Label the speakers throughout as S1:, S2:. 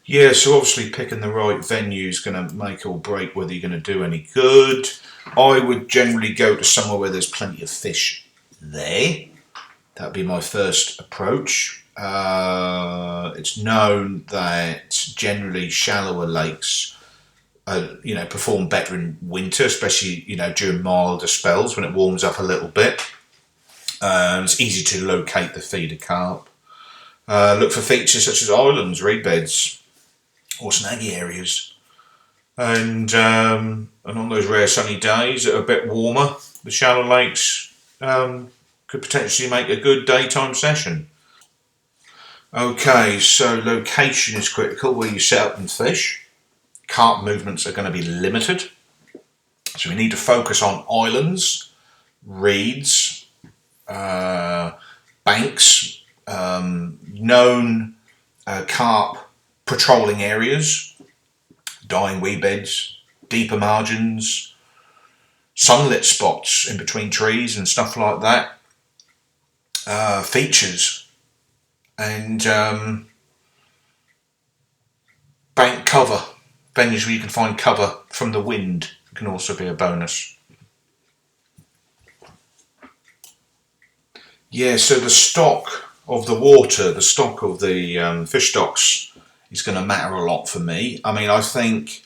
S1: Yeah, so obviously picking the right venue is going to make or break whether you're going to do any good. I would generally go to somewhere where there's plenty of fish there. That'd be my first approach. It's known that generally shallower lakes, perform better in winter, especially during milder spells when it warms up a little bit. It's easy to locate the feeder carp. Look for features such as islands, reed beds, or snaggy areas, and on those rare sunny days that are a bit warmer, the shallow lakes could potentially make a good daytime session. Okay, so location is critical where you set up and fish. Carp movements are going to be limited, so we need to focus on islands, reeds, banks, known carp patrolling areas, dying weed beds, deeper margins, sunlit spots in between trees and stuff like that, features, and bank cover, venues where you can find cover from the wind can also be a bonus. Yeah, so the stock of the water, the stock of the fish stocks is going to matter a lot for me. I mean, I think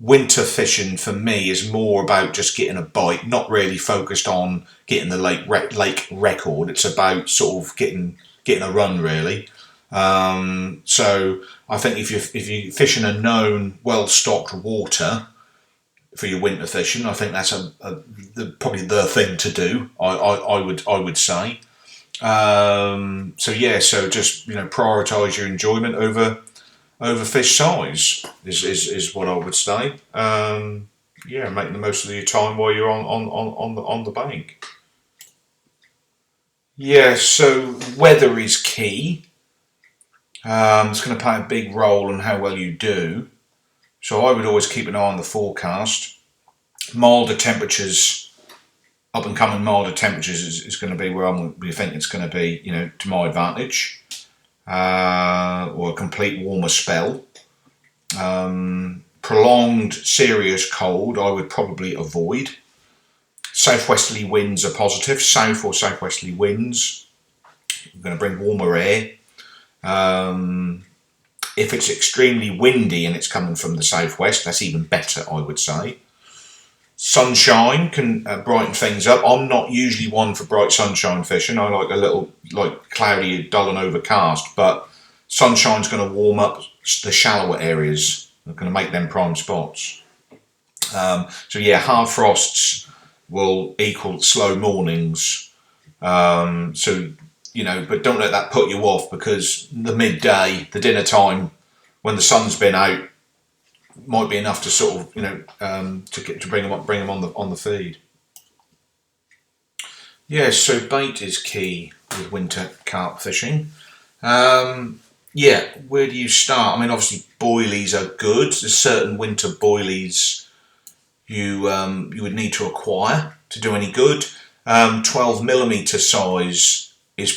S1: winter fishing for me is more about just getting a bite, not really focused on getting the lake record. It's about sort of getting a run really. So I think if you fish in a known, well-stocked water for your winter fishing, I think that's probably the thing to do. I would say. So just prioritise your enjoyment over fish size is what I would say. Make the most of your time while you're on the bank. Yeah, so weather is key. It's going to play a big role in how well you do. So I would always keep an eye on the forecast. Milder temperatures, up and coming milder temperatures is going to be where we think it's going to be, to my advantage. Or a complete warmer spell. Prolonged serious cold I would probably avoid. Southwesterly winds are positive, south or southwesterly winds. We're going to bring warmer air. If it's extremely windy and it's coming from the southwest, that's even better, I would say. Sunshine can brighten things up. I'm not usually one for bright sunshine fishing. I like a little cloudy, dull and overcast, but sunshine's going to warm up the shallower areas. It's going to make them prime spots. Hard frosts will equal slow mornings. But don't let that put you off, because the midday, the dinner time, when the sun's been out, might be enough to sort of to bring them on the feed. Yeah, so bait is key with winter carp fishing. Where do you start? I mean, obviously boilies are good. There's certain winter boilies you would need to acquire to do any good. 12mm size is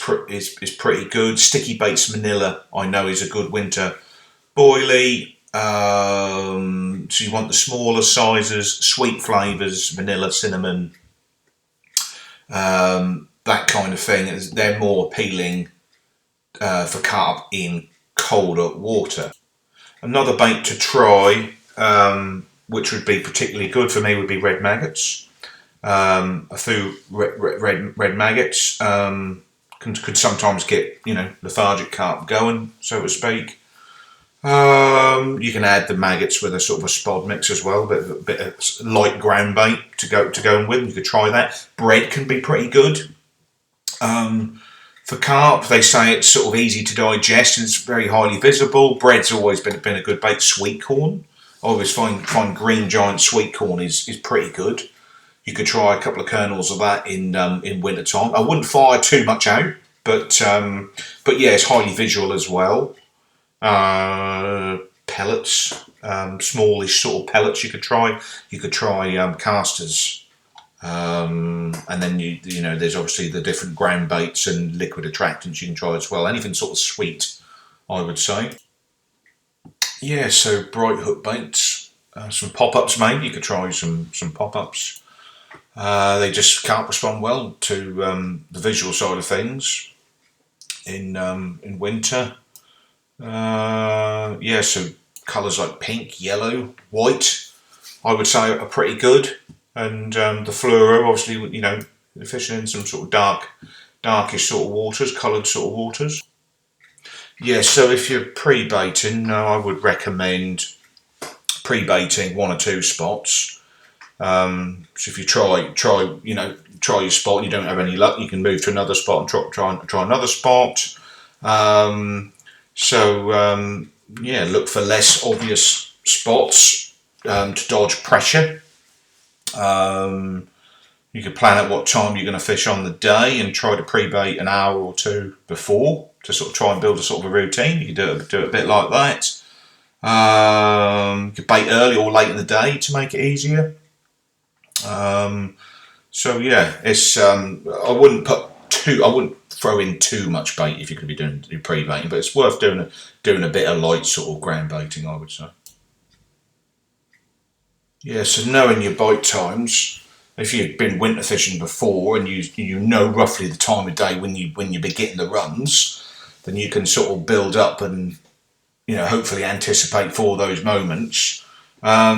S1: pretty good. Sticky Baits Manila, I know, is a good winter boilie. So you want the smaller sizes, sweet flavours, vanilla, cinnamon, that kind of thing. They're more appealing for carp in colder water. Another bait to try, which would be particularly good for me, would be red maggots. A few red maggots could sometimes get lethargic carp going, so to speak. You can add the maggots with a sort of a spod mix as well, a bit of light ground bait to go in with. You could try that. Bread can be pretty good. For carp, they say it's sort of easy to digest and it's very highly visible. Bread's always been a good bait. Sweet corn, I always find green giant sweet corn is pretty good. You could try a couple of kernels of that in winter time. I wouldn't fire too much out, but it's highly visual as well. Pellets, smallish sort of pellets. You could try casters, and then there's obviously the different ground baits and liquid attractants you can try as well. Anything sort of sweet, I would say. Yeah, so bright hook baits, some pop-ups maybe. You could try some pop-ups. They just can't respond well to the visual side of things in winter. Yeah, so colours like pink, yellow, white, I would say are pretty good. And the fluoro, obviously, fishing in some sort of darkish sort of waters, coloured sort of waters. Yeah, so if you're pre-baiting, I would recommend pre-baiting one or two spots. So if you try your spot and you don't have any luck, you can move to another spot and try another spot. Um, yeah, look for less obvious spots to dodge pressure. You could plan out what time you're going to fish on the day and try to pre-bait an hour or two before to sort of try and build a sort of a routine. You could do it a bit like that. You could bait early or late in the day to make it easier. So yeah, it's I wouldn't throw in too much bait if you're going to be doing pre-baiting, but it's worth doing a bit of light sort of ground baiting, I would say. Yeah, so knowing your bite times, if you've been winter fishing before and you know roughly the time of day when you be getting the runs, then you can sort of build up and hopefully anticipate for those moments.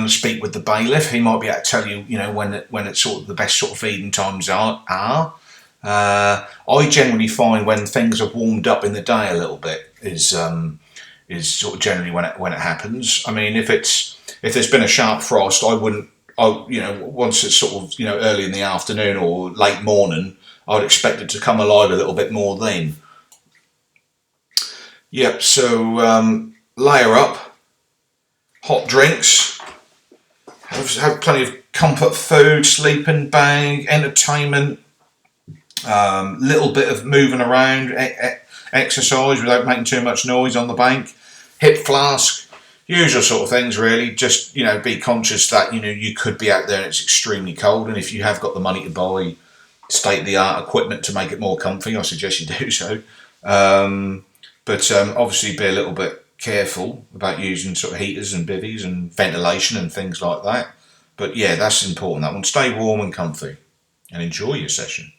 S1: Speak with the bailiff; he might be able to tell you when it's sort of the best sort of feeding times are. I generally find when things have warmed up in the day a little bit is sort of generally when it happens. I mean, if there's been a sharp frost, I wouldn't. Once it's sort of early in the afternoon or late morning, I'd expect it to come alive a little bit more then. Yep. So layer up, hot drinks, have plenty of comfort food, sleeping bag, entertainment, little bit of moving around, exercise without making too much noise on the bank, hip flask, usual sort of things really. Just be conscious that you could be out there and it's extremely cold, and if you have got the money to buy state-of-the-art equipment to make it more comfy, I suggest you do so. But obviously be a little bit careful about using sort of heaters and bivvies and ventilation and things like that. But yeah, that's important. That one. Stay warm and comfy and enjoy your session.